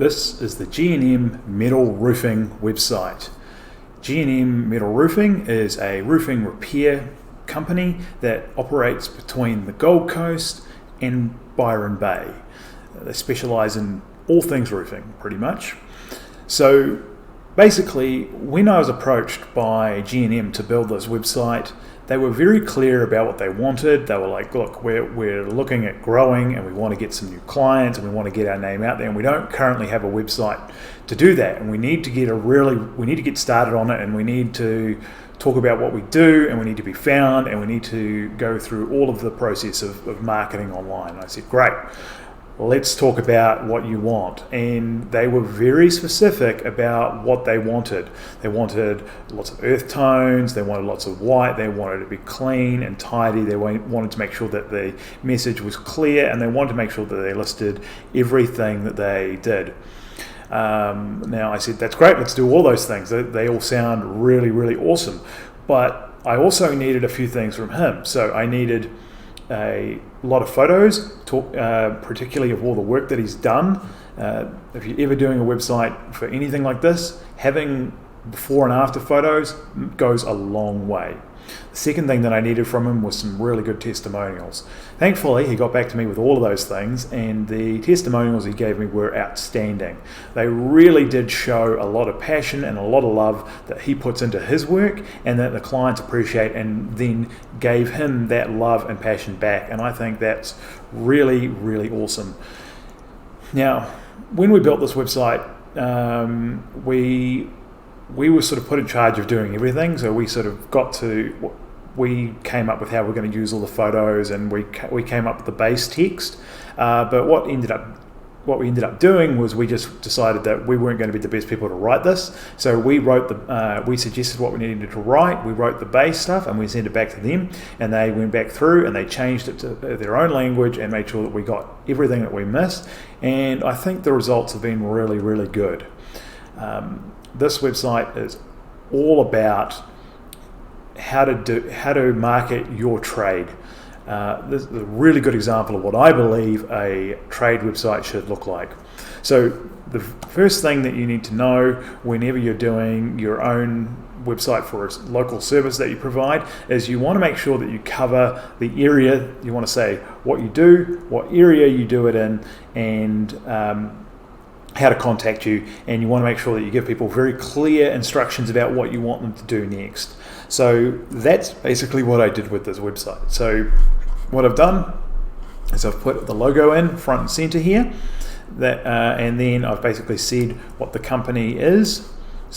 This is the G&M Metal Roofing website. G&M Metal Roofing is a roofing repair company that operates between the Gold Coast and Byron Bay. They specialise in all things roofing, pretty much. So basically, when I was approached by G&M to build this website, they were very clear about what they wanted. They were like, look, we're looking at growing and we want to get some new clients and we want to get our name out there, and we don't currently have a website to do that, and we need to get started on it, and we need to talk about what we do, and we need to be found, and we need to go through all of the process of marketing online. And I said, great. Let's talk about what you want. And they were very specific about what they wanted. They wanted lots of earth tones, they wanted lots of white, they wanted it to be clean and tidy, they wanted to make sure that the message was clear, and they wanted to make sure that they listed everything that they did. Now I said, that's great, let's do all those things. They all sound really, really awesome. But I also needed a few things from him. So I needed a lot of photos, particularly of all the work that he's done. If you're ever doing a website for anything like this, having before and after photos goes a long way. The second thing that I needed from him was some really good testimonials. Thankfully, he got back to me with all of those things, and the testimonials he gave me were outstanding. They really did show a lot of passion and a lot of love that he puts into his work, and that the clients appreciate, and then gave him that love and passion back. And I think that's really, really awesome. Now, when we built this website, we were sort of put in charge of doing everything. So we came up with how we're going to use all the photos, and we came up with the base text. But what we ended up doing was we just decided that we weren't going to be the best people to write this. So we we suggested what we needed to write. We wrote the base stuff and we sent it back to them, and they went back through and they changed it to their own language and made sure that we got everything that we missed. And I think the results have been really, really good. This website is all about how to market your trade. This is a really good example of what I believe a trade website should look like. So the first thing that you need to know whenever you're doing your own website for a local service that you provide is you want to make sure that you cover the area. You want to say what you do, what area you do it in, and how to contact you, and you want to make sure that you give people very clear instructions about what you want them to do next. So that's basically what I did with this website. So what I've done is I've put the logo in front and center here, and then I've basically said what the company is,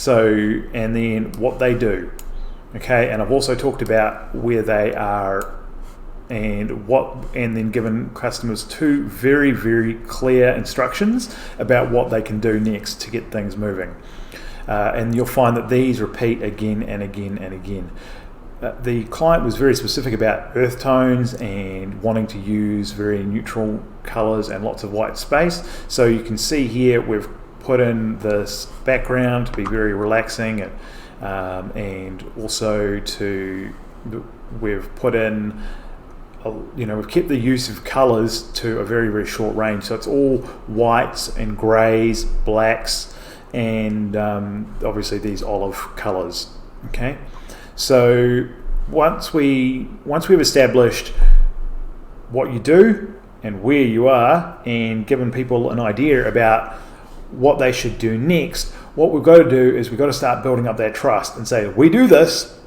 and then what they do. Okay, and I've also talked about where they are and then given customers two very, very clear instructions about what they can do next to get things moving. And you'll find that these repeat again and again and again. The client was very specific about earth tones and wanting to use very neutral colors and lots of white space. So you can see here we've put in this background to be very relaxing, and also we've put in we've kept the use of colours to a very, very short range. So it's all whites and greys, blacks, and obviously these olive colours. Okay, so once we've established what you do and where you are, and given people an idea about what they should do next, what we've got to do is we've got to start building up that trust and say, we do this,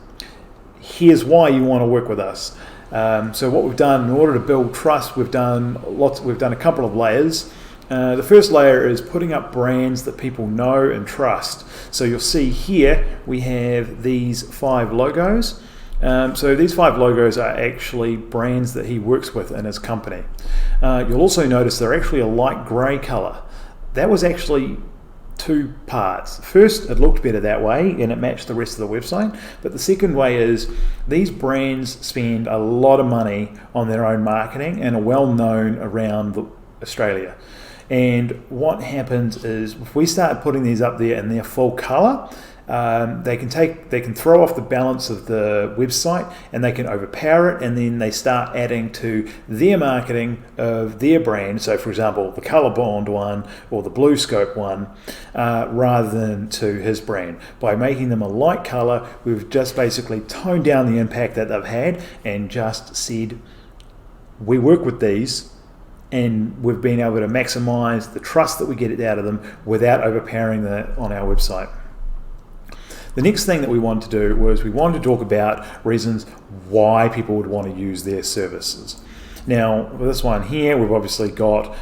here's why you want to work with us. So what we've done in order to build trust, we've done a couple of layers. The first layer is putting up brands that people know and trust. So you'll see here we have these 5 logos. So these 5 logos are actually brands that he works with in his company. You'll also notice they're actually a light grey colour. That was actually 2 parts. First, it looked better that way and it matched the rest of the website, but the second way is these brands spend a lot of money on their own marketing and are well known around Australia. And what happens is if we start putting these up there in their full colour, they can throw off the balance of the website, and they can overpower it, and then they start adding to their marketing of their brand. So for example, the ColourBond one or the BlueScope one, rather than to his brand. By making them a light color, we've just basically toned down the impact that they've had and just said, we work with these, and we've been able to maximize the trust that we get out of them without overpowering that on our website. The next thing that we wanted to do was we wanted to talk about reasons why people would want to use their services. Now, with this one here, we've obviously got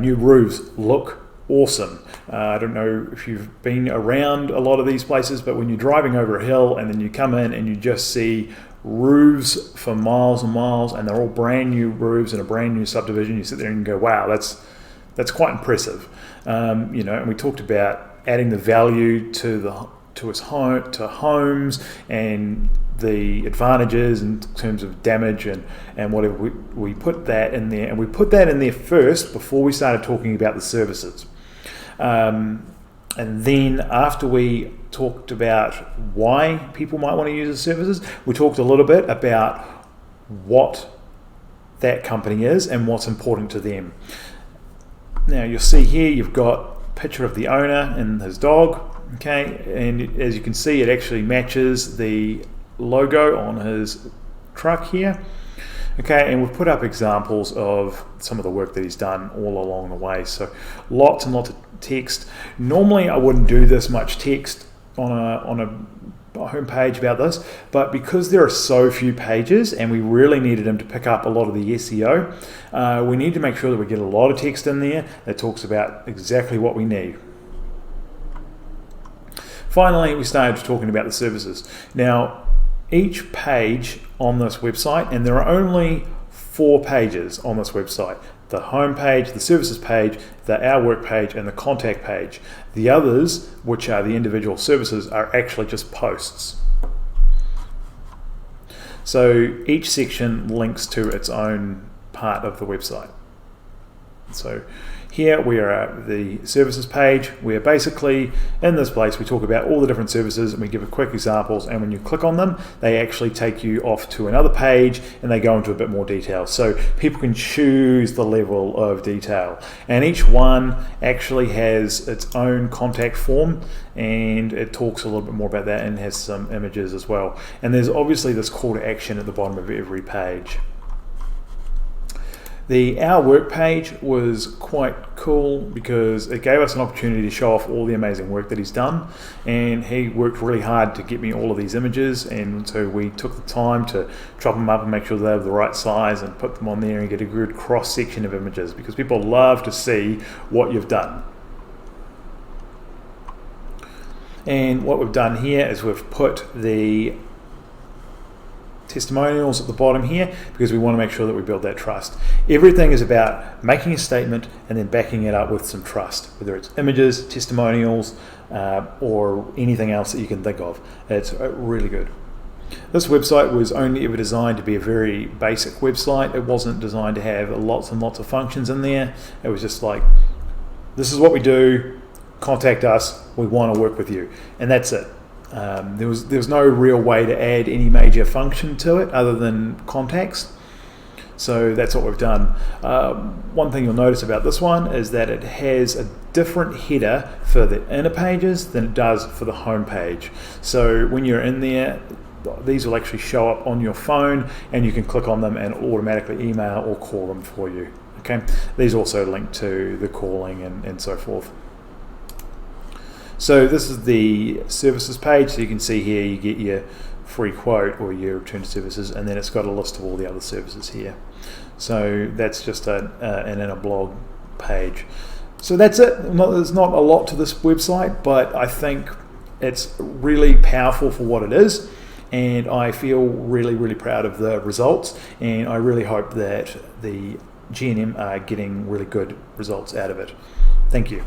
new roofs look awesome. I don't know if you've been around a lot of these places, but when you're driving over a hill and then you come in and you just see roofs for miles and miles, and they're all brand new roofs in a brand new subdivision, you sit there and go, wow, that's quite impressive. And we talked about adding the value to homes and the advantages in terms of damage and whatever. We put that in there, and we put that in there first before we started talking about the services. And then after we talked about why people might want to use the services, we talked a little bit about what that company is and what's important to them. Now you'll see here you've got a picture of the owner and his dog. Okay, and as you can see, it actually matches the logo on his truck here. Okay, and we've put up examples of some of the work that he's done all along the way. So lots and lots of text. Normally I wouldn't do this much text on a homepage about this, but because there are so few pages and we really needed him to pick up a lot of the SEO, we need to make sure that we get a lot of text in there that talks about exactly what we need. Finally, we started talking about the services. Now, each page on this website, and there are only 4 pages on this website: the home page, the services page, the Our Work page, and the contact page. The others, which are the individual services, are actually just posts. So each section links to its own part of the website. So here we are at the services page. We are basically, in this place, we talk about all the different services and we give quick examples, and when you click on them, they actually take you off to another page and they go into a bit more detail. So people can choose the level of detail, and each one actually has its own contact form, and it talks a little bit more about that and has some images as well. And there's obviously this call to action at the bottom of every page. The Our Work page was quite cool because it gave us an opportunity to show off all the amazing work that he's done, and he worked really hard to get me all of these images, and so we took the time to chop them up and make sure they were the right size and put them on there and get a good cross section of images, because people love to see what you've done. And what we've done here is we've put the testimonials at the bottom here because we want to make sure that we build that trust. Everything is about making a statement and then backing it up with some trust, whether it's images, testimonials, or anything else that you can think of. It's really good. This website was only ever designed to be a very basic website. It wasn't designed to have lots and lots of functions in there. It was just like, this is what we do, contact us, we want to work with you, and that's it. There was no real way to add any major function to it other than contacts. So that's what we've done. One thing you'll notice about this one is that it has a different header for the inner pages than it does for the home page. So when you're in there, these will actually show up on your phone and you can click on them and automatically email or call them for you. Okay. These also link to the calling and so forth. So this is the services page. So you can see here you get your free quote or your return to services, and then it's got a list of all the other services here. So that's just an inner blog page. So that's it. There's not a lot to this website, but I think it's really powerful for what it is, and I feel really, really proud of the results, and I really hope that the G&M are getting really good results out of it. Thank you.